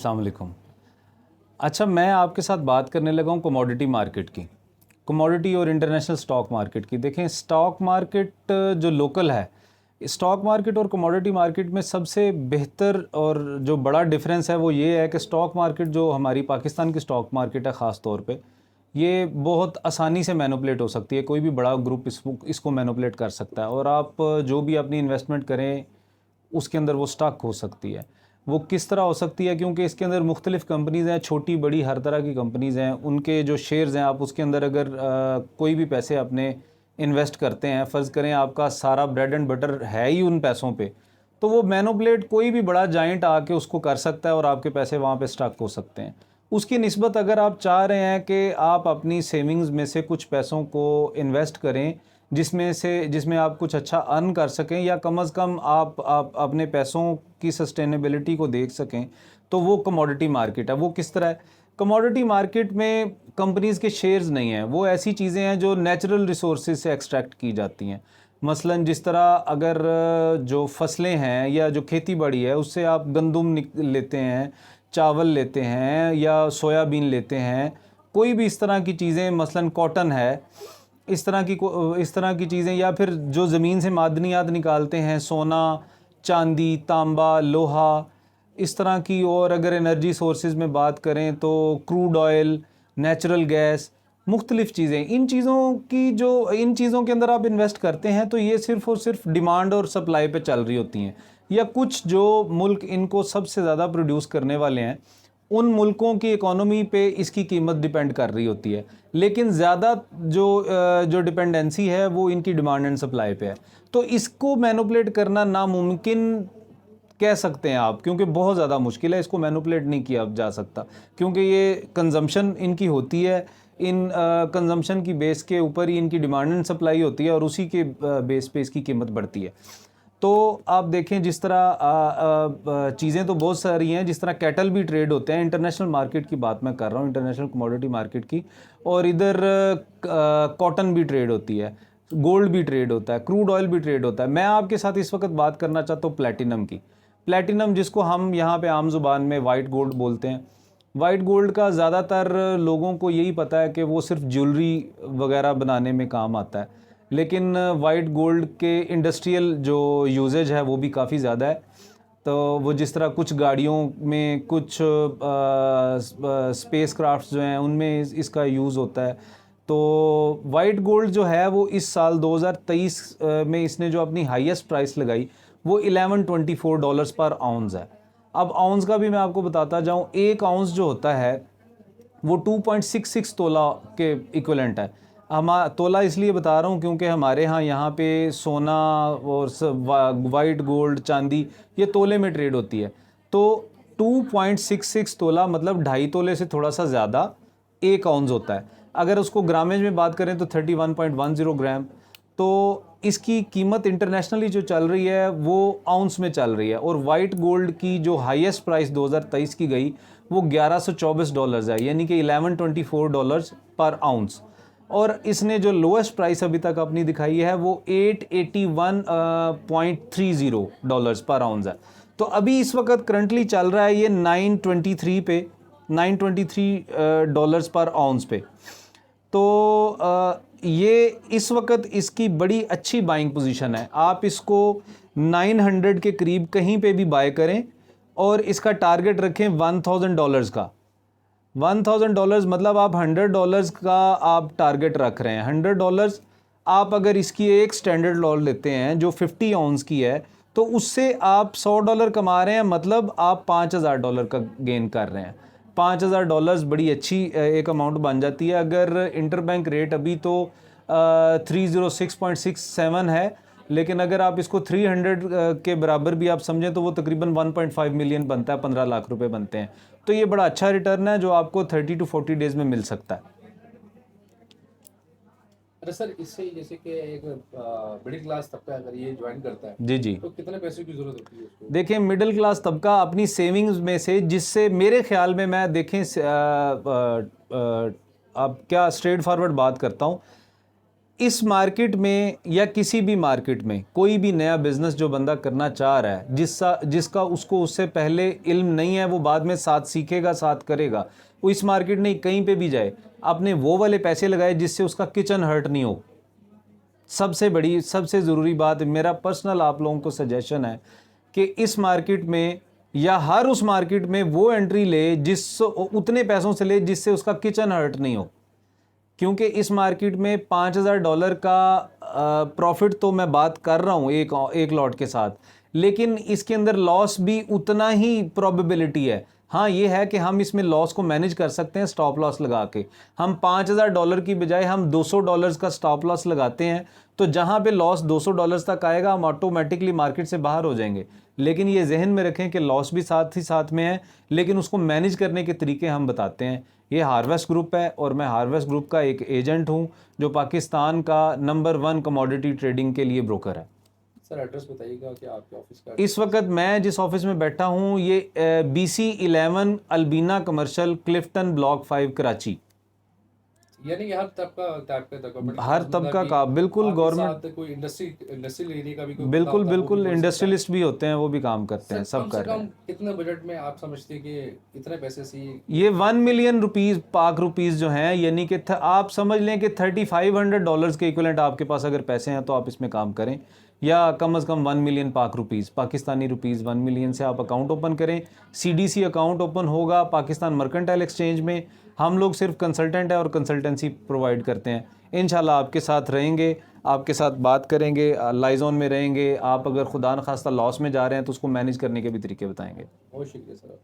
अस्सलाम वालेकुम। अच्छा, मैं आपके साथ बात करने लगा हूँ कमोडिटी मार्केट की, कमोडिटी और इंटरनेशनल स्टॉक मार्केट की। देखें, स्टॉक मार्केट जो लोकल है, स्टॉक मार्केट और कमोडिटी मार्केट में सबसे बेहतर और जो बड़ा डिफरेंस है वो ये है कि स्टॉक मार्केट जो हमारी पाकिस्तान की स्टॉक मार्केट है ख़ास तौर पे, ये बहुत आसानी से मैनिपुलेट हो सकती है। कोई भी बड़ा ग्रुप इसको मैनिपुलेट कर सकता है और आप जो भी अपनी इन्वेस्टमेंट करें उसके अंदर वो स्टक हो सकती है। वो किस तरह हो सकती है, क्योंकि इसके अंदर मुख्तलिफ़ कंपनीज़ हैं, छोटी बड़ी हर तरह की कंपनीज़ हैं। उनके जो शेयर्स हैं, आप उसके अंदर अगर कोई भी पैसे अपने इन्वेस्ट करते हैं, फ़र्ज़ करें आपका सारा ब्रेड एंड बटर है ही उन पैसों पे, तो वो मैनिपुलेट कोई भी बड़ा जाइंट आके उसको कर सकता है और आपके पैसे वहाँ पे स्टक हो सकते हैं। उसकी निस्बत अगर आप चाह रहे हैं कि आप अपनी सेविंग्स में से कुछ पैसों को इन्वेस्ट करें जिसमें आप कुछ अच्छा अर्न कर सकें, या कम अज़ कम आप अपने पैसों की सस्टेनेबिलिटी को देख सकें, तो वो कमोडिटी मार्केट है। वो किस तरह है? कमोडिटी मार्केट में कंपनीज़ के शेयर्स नहीं हैं, वो ऐसी चीज़ें हैं जो नेचुरल रिसोर्सेज से एक्सट्रैक्ट की जाती हैं। मसलन जिस तरह अगर जो फसलें हैं या जो खेती बाड़ी है उससे आप गंदम लेते हैं, चावल लेते हैं या सोयाबीन लेते हैं, कोई भी इस तरह की चीज़ें, मसलन कॉटन है, इस तरह की चीज़ें, या फिर जो ज़मीन से मादनियात निकालते हैं, सोना, चांदी, तांबा, लोहा, इस तरह की। और अगर एनर्जी सोर्सेज में बात करें तो क्रूड ऑयल, नेचुरल गैस, मुख्तलिफ़ चीज़ें, इन चीज़ों के अंदर आप इन्वेस्ट करते हैं तो ये सिर्फ़ और सिर्फ डिमांड और सप्लाई पे चल रही होती हैं। या कुछ जो मुल्क इनको सबसे ज़्यादा प्रोड्यूस करने वाले हैं, उन मुल्कों की इकोनॉमी पे इसकी कीमत डिपेंड कर रही होती है। लेकिन ज़्यादा जो डिपेंडेंसी है वो इनकी डिमांड एंड सप्लाई पे है। तो इसको मैनिपुलेट करना नामुमकिन कह सकते हैं आप, क्योंकि बहुत ज़्यादा मुश्किल है, इसको मैनिपुलेट नहीं किया जा सकता, क्योंकि ये कंजम्पशन इनकी होती है। इन कंजम्पशन की बेस के ऊपर ही इनकी डिमांड एंड सप्लाई होती है और उसी के बेस पे इसकी कीमत बढ़ती है। तो आप देखें, जिस तरह चीज़ें तो बहुत सारी हैं, जिस तरह कैटल भी ट्रेड होते हैं। इंटरनेशनल मार्केट की बात मैं कर रहा हूँ, इंटरनेशनल कमोडिटी मार्केट की। और इधर कॉटन भी ट्रेड होती है, गोल्ड भी ट्रेड होता है, क्रूड ऑयल भी ट्रेड होता है। मैं आपके साथ इस वक्त बात करना चाहता हूँ प्लेटिनम की। प्लेटिनम, जिसको हम यहाँ पे आम ज़ुबान में वाइट गोल्ड बोलते हैं। वाइट गोल्ड का ज़्यादातर लोगों को यही पता है कि वो सिर्फ ज्वेलरी वगैरह बनाने में काम आता है, लेकिन वाइट गोल्ड के इंडस्ट्रियल जो यूजेज है वो भी काफ़ी ज़्यादा है। तो वो जिस तरह कुछ गाड़ियों में, कुछ स्पेस क्राफ्ट्स जो हैं उनमें इसका यूज़ होता है। तो वाइट गोल्ड जो है वो इस साल 2023 में इसने जो अपनी हाईएस्ट प्राइस लगाई वो $1124 पर आउंस है। अब आउंस का भी मैं आपको बताता जाऊँ, एक आउंस जो होता है वो 2.66 तोला के इक्वलेंट है। हम तोला इसलिए बता रहा हूँ क्योंकि हमारे यहाँ पे सोना और वाइट गोल्ड, चांदी, ये तोले में ट्रेड होती है। तो 2.66 तोला मतलब 2.5 तोले से थोड़ा सा ज़्यादा एक आउंस होता है। अगर उसको ग्रामेज में बात करें तो 31.10 ग्राम। तो इसकी कीमत इंटरनेशनली जो चल रही है वो आउंस में चल रही है। और वाइट गोल्ड की जो हाईएस्ट प्राइस 2023 की गई वो $1124 है, यानी कि $1124 पर आउंस। और इसने जो लोएस्ट प्राइस अभी तक अपनी दिखाई है वो $881.30 पर आउंस है। तो अभी इस वक्त करंटली चल रहा है ये 923 पे, $923 पर आउंस पे। तो ये इस वक्त इसकी बड़ी अच्छी बाइंग पोजीशन है। आप इसको 900 के करीब कहीं पे भी बाय करें और इसका टारगेट रखें $1000 का। $1000 मतलब आप $100 का आप टारगेट रख रहे हैं। $100 आप अगर इसकी एक स्टैंडर्ड लॉट लेते हैं जो 50 आउंस की है, तो उससे आप $100 कमा रहे हैं, मतलब आप $5000 का गेन कर रहे हैं। $5000 बड़ी अच्छी एक अमाउंट बन जाती है। अगर इंटरबैंक रेट अभी तो 306.67 है, लेकिन अगर आप इसको 300 के बराबर भी आप समझें तो वो तकरीबन 1.5 मिलियन बनता है, 15 लाख रुपए बनते हैं। तो ये बड़ा अच्छा रिटर्न है जो आपको 30 to 40 डेज में मिल सकता है। अरे सर, इससे जैसे कि एक मिडिल क्लास तबका अगर ये ज्वाइन करता है जी जी, तो कितने पैसे की जरूरत होती है उसको? देखें, मिडिल क्लास तबका अपनी सेविंग्स में से, जिससे मेरे ख्याल में, मैं देखें अब क्या स्ट्रेट फॉरवर्ड बात करता हूँ, इस मार्केट में या किसी भी मार्केट में कोई भी नया बिजनेस जो बंदा करना चाह रहा है, जिसका उसको उससे पहले इल्म नहीं है, वो बाद में साथ सीखेगा, साथ करेगा, वो इस मार्केट नहीं कहीं पे भी जाए, आपने वो वाले पैसे लगाए जिससे उसका किचन हर्ट नहीं हो। सबसे बड़ी सबसे ज़रूरी बात, मेरा पर्सनल आप लोगों को सजेशन है कि इस मार्केट में या हर उस मार्केट में वो एंट्री ले जिस उतने पैसों से ले जिससे उसका किचन हर्ट नहीं हो। क्योंकि इस मार्केट में $5000 का प्रॉफिट तो मैं बात कर रहा हूँ एक लॉट के साथ, लेकिन इसके अंदर लॉस भी उतना ही प्रोबेबिलिटी है। हाँ, ये है कि हम इसमें लॉस को मैनेज कर सकते हैं स्टॉप लॉस लगा के। हम $5000 की बजाय हम $200 का स्टॉप लॉस लगाते हैं, तो जहाँ पे लॉस $200 तक आएगा हम ऑटोमेटिकली मार्केट से बाहर हो जाएंगे। लेकिन ये जहन में रखें कि लॉस भी साथ ही साथ में है, लेकिन उसको मैनेज करने के तरीके हम बताते हैं। ये हार्वेस्ट ग्रुप है और मैं हार्वेस्ट ग्रुप का एक एजेंट हूँ जो पाकिस्तान का नंबर 1 कमोडिटी ट्रेडिंग के लिए ब्रोकर है। सर एड्रेस बताइएगा कि आपके ऑफिस का। इस वक्त मैं जिस ऑफिस में बैठा हूँ ये BC11 अल्बीना कमर्शियल, क्लिफ्टन ब्लॉक 5 कराची। यानी कि हर तबका टाइप का गवर्नमेंट हर तबका का बिल्कुल गवर्नमेंट, कोई इंडस्ट्री एरिया का भी कोई बिल्कुल होता है, वो बिल्कुल भी कर सकता है। इंडस्ट्रियलिस्ट भी होते हैं, वो भी काम करते हैं, सर सब कम कर से रहे कम हैं। कितने बजट में आप समझते हैं कि इतने पैसे से ये 1 मिलियन रुपीज़ पाक रुपीज़ जो हैं, यानी कि आप समझ लें कि $3500 के इक्वलेंट आपके पास अगर पैसे हैं तो आप इसमें काम करें, या कम से कम 1 मिलियन पाक रुपीज़, पाकिस्तानी रुपीज़ 1 मिलियन से आप अकाउंट ओपन करें। CDC अकाउंट ओपन होगा पाकिस्तान मर्केंटाइल एक्सचेंज में। हम लोग सिर्फ कंसल्टेंट है और कंसल्टेंसी प्रोवाइड करते हैं। इंशाल्लाह आपके साथ रहेंगे, आपके साथ बात करेंगे, लाइजोन में रहेंगे। आप अगर खुदा न खास्ता लॉस में जा रहे हैं तो उसको मैनेज करने के भी तरीके बताएंगे। बहुत शुक्रिया सर।